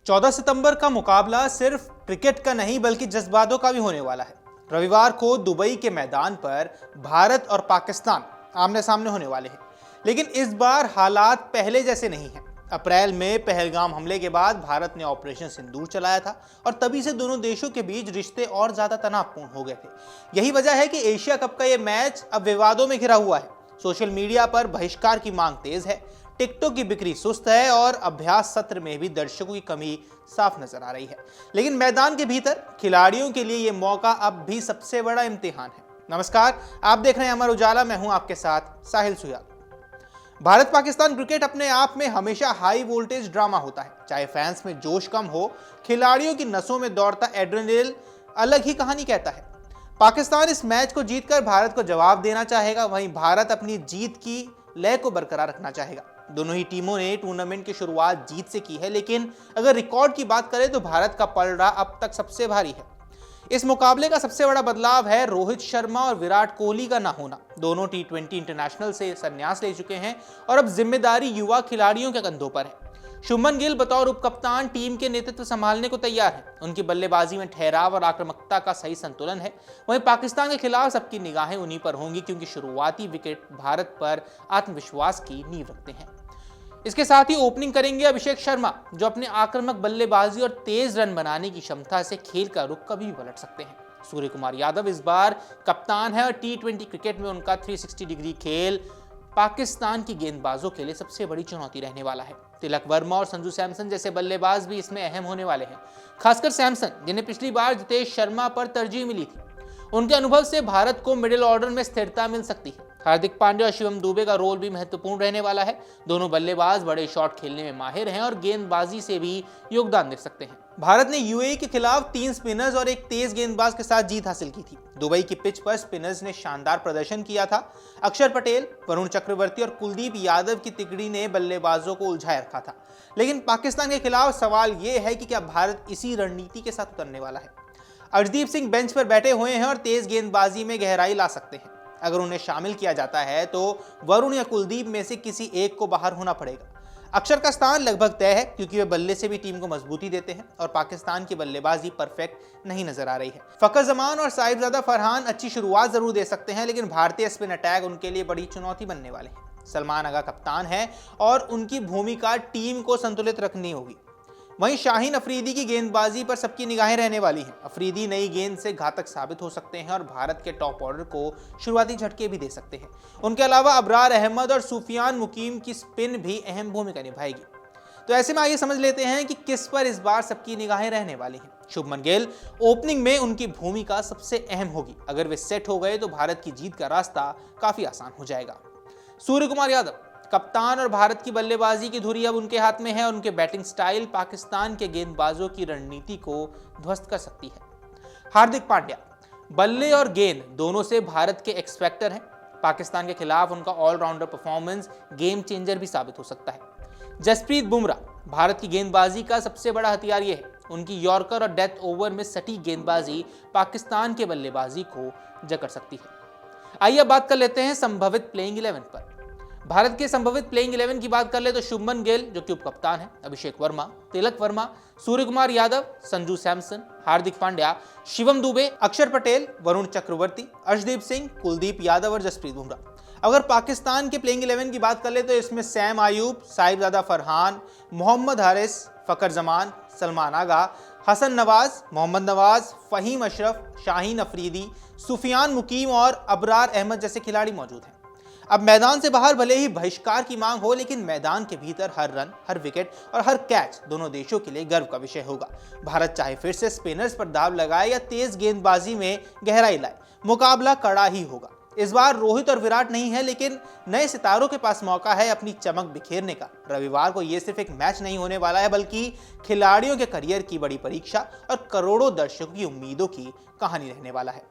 14 सितंबर का मुकाबला सिर्फ क्रिकेट का नहीं बल्कि जज्बातों का भी होने वाला है। रविवार को दुबई के मैदान पर भारत और पाकिस्तान आमने सामने होने वाले हैं, लेकिन इस बार हालात पहले जैसे नहीं हैं। अप्रैल में पहलगाम हमले के बाद भारत ने ऑपरेशन सिंदूर चलाया था और तभी से दोनों देशों के बीच रिश्ते और ज्यादा तनावपूर्ण हो गए थे। यही वजह है कि एशिया कप का यह मैच अब विवादों में घिरा हुआ है। सोशल मीडिया पर बहिष्कार की मांग तेज है, टिकटॉक की बिक्री सुस्त है और अभ्यास सत्र में भी दर्शकों की कमी साफ नजर आ रही है। लेकिन मैदान के भीतर खिलाड़ियों के लिए यह मौका अब भी सबसे बड़ा इम्तिहान है। नमस्कार, आप देख रहे हैं अमर उजाला, मैं हूं आपके साथ साहिल सुयाल। भारत पाकिस्तान क्रिकेट अपने आप में हमेशा हाई वोल्टेज ड्रामा होता है। चाहे फैंस में जोश कम हो, खिलाड़ियों की नसों में दौड़ता एड्रेनलिन अलग ही कहानी कहता है। पाकिस्तान इस मैच को जीतकर भारत को जवाब देना चाहेगा, वहीं भारत अपनी जीत की लय को बरकरार रखना चाहेगा। दोनों ही टीमों ने टूर्नामेंट की शुरुआत जीत से की है, लेकिन अगर रिकॉर्ड की बात करें तो भारत का पलड़ा अब तक सबसे भारी है। इस मुकाबले का सबसे बड़ा बदलाव है रोहित शर्मा और विराट कोहली का ना होना। दोनों टी20 इंटरनेशनल से संन्यास ले चुके हैं और अब जिम्मेदारी युवा खिलाड़ियों के कंधों पर है। शुभमन गिल बतौर उपकप्तान टीम के नेतृत्व संभालने को तैयार है। उनकी बल्लेबाजी में ठहराव और आक्रामकता का सही संतुलन है। वहीं पाकिस्तान के खिलाफ सबकी निगाहें उन्हीं पर होंगी, क्योंकि शुरुआती विकेट भारत पर आत्मविश्वास की नींव रखते हैं। इसके साथ ही ओपनिंग करेंगे अभिषेक शर्मा, जो अपने आक्रामक बल्लेबाजी और तेज रन बनाने की क्षमता से खेल का रुख कभी भी पलट सकते हैं। सूर्य कुमार यादव इस बार कप्तान है और टी20 क्रिकेट में उनका 360 डिग्री खेल पाकिस्तान की गेंदबाजों के लिए सबसे बड़ी चुनौती रहने वाला है। तिलक वर्मा और संजू सैमसन जैसे बल्लेबाज भी इसमें अहम होने वाले हैं, खासकर सैमसन, जिन्हें पिछली बार जितेश शर्मा पर तरजीह मिली थी। उनके अनुभव से भारत को मिडिल ऑर्डर में स्थिरता मिल सकती है। हार्दिक पांड्या और शिवम दुबे का रोल भी महत्वपूर्ण रहने वाला है। दोनों बल्लेबाज बड़े शॉट खेलने में माहिर हैं और गेंदबाजी से भी योगदान दे सकते हैं। भारत ने यूएई के खिलाफ 3 स्पिनर्स और एक तेज गेंदबाज के साथ जीत हासिल की थी। दुबई की पिच पर स्पिनर्स ने शानदार प्रदर्शन किया था। अक्षर पटेल, वरुण चक्रवर्ती और कुलदीप यादव की तिकड़ी ने बल्लेबाजों को उलझाए रखा था। लेकिन पाकिस्तान के खिलाफ सवाल यह है कि क्या भारत इसी रणनीति के साथ उतरने वाला है। अर्शदीप सिंह बेंच पर बैठे हुए हैं और तेज गेंदबाजी में गहराई ला सकते हैं। अगर उन्हें शामिल किया जाता है तो वरुण या कुलदीप में से किसी एक को बाहर होना पड़ेगा। अक्षर का स्थान लगभग तय है, क्योंकि वे बल्ले से भी टीम को मजबूती देते हैं और पाकिस्तान की बल्लेबाजी परफेक्ट नहीं नजर आ रही है। फखर जमान और साहिबजादा फरहान अच्छी शुरुआत जरूर दे सकते हैं, लेकिन भारतीय स्पिन अटैक उनके लिए बड़ी चुनौती बनने वाले हैं। सलमान आगा कप्तान है और उनकी भूमिका टीम को संतुलित रखनी होगी। वहीं शाहीन अफरीदी की गेंदबाजी पर सबकी निगाहें रहने वाली हैं। अफरीदी नई गेंद से घातक साबित हो सकते हैं और भारत के टॉप ऑर्डर को शुरुआती झटके भी दे सकते हैं। उनके अलावा अबरार अहमद और सुफियान मुकीम की स्पिन भी अहम भूमिका निभाएगी। तो ऐसे में आइए समझ लेते हैं कि किस पर इस बार सबकी निगाहें रहने वाली हैं। शुभमन गिल ओपनिंग में उनकी भूमिका सबसे अहम होगी। अगर वे सेट हो गए तो भारत की जीत का रास्ता काफी आसान हो जाएगा। सूर्य कुमार यादव कप्तान और भारत की बल्लेबाजी की धुरी अब उनके हाथ में है। उनके बैटिंग स्टाइल पाकिस्तान के गेंदबाजों की रणनीति को ध्वस्त कर सकती है। हार्दिक पांड्या बल्ले और गेंद दोनों से भारत के एक्स फैक्टर हैं। पाकिस्तान के खिलाफ उनका ऑलराउंडर परफॉर्मेंस गेम चेंजर भी साबित हो सकता है। जसप्रीत बुमराह भारत की गेंदबाजी का सबसे बड़ा हथियार यह है। उनकी यॉर्कर और डेथ ओवर में सटीक गेंदबाजी पाकिस्तान के बल्लेबाजी को जकड़ सकती है। आइए अब बात कर लेते हैं संभवित प्लेइंग 11 पर। भारत के संभवित प्लेइंग 11 की बात कर ले तो शुभमन गिल, जो कि उप कप्तान है, अभिषेक वर्मा, तिलक वर्मा, सूर्य कुमार यादव, संजू सैमसन, हार्दिक पांड्या, शिवम दुबे, अक्षर पटेल, वरुण चक्रवर्ती, अर्शदीप सिंह, कुलदीप यादव और जसप्रीत बुमराह। अगर पाकिस्तान के प्लेइंग 11 की बात कर ले तो इसमें सैम आयूब, साहिबजादा फरहान, मोहम्मद हारिस, फखर जमान, सलमान आगा, हसन नवाज, मोहम्मद नवाज, फहीम अशरफ, शाहीन अफरीदी, सुफियान मुकीम और अबरार अहमद जैसे खिलाड़ी मौजूद हैं। अब मैदान से बाहर भले ही बहिष्कार की मांग हो, लेकिन मैदान के भीतर हर रन, हर विकेट और हर कैच दोनों देशों के लिए गर्व का विषय होगा। भारत चाहे फिर से स्पिनर्स पर दाव लगाए या तेज गेंदबाजी में गहराई लाए, मुकाबला कड़ा ही होगा। इस बार रोहित और विराट नहीं है, लेकिन नए सितारों के पास मौका है अपनी चमक बिखेरने का। रविवार को यह सिर्फ एक मैच नहीं होने वाला है, बल्कि खिलाड़ियों के करियर की बड़ी परीक्षा और करोड़ों दर्शकों की उम्मीदों की कहानी रहने वाला है।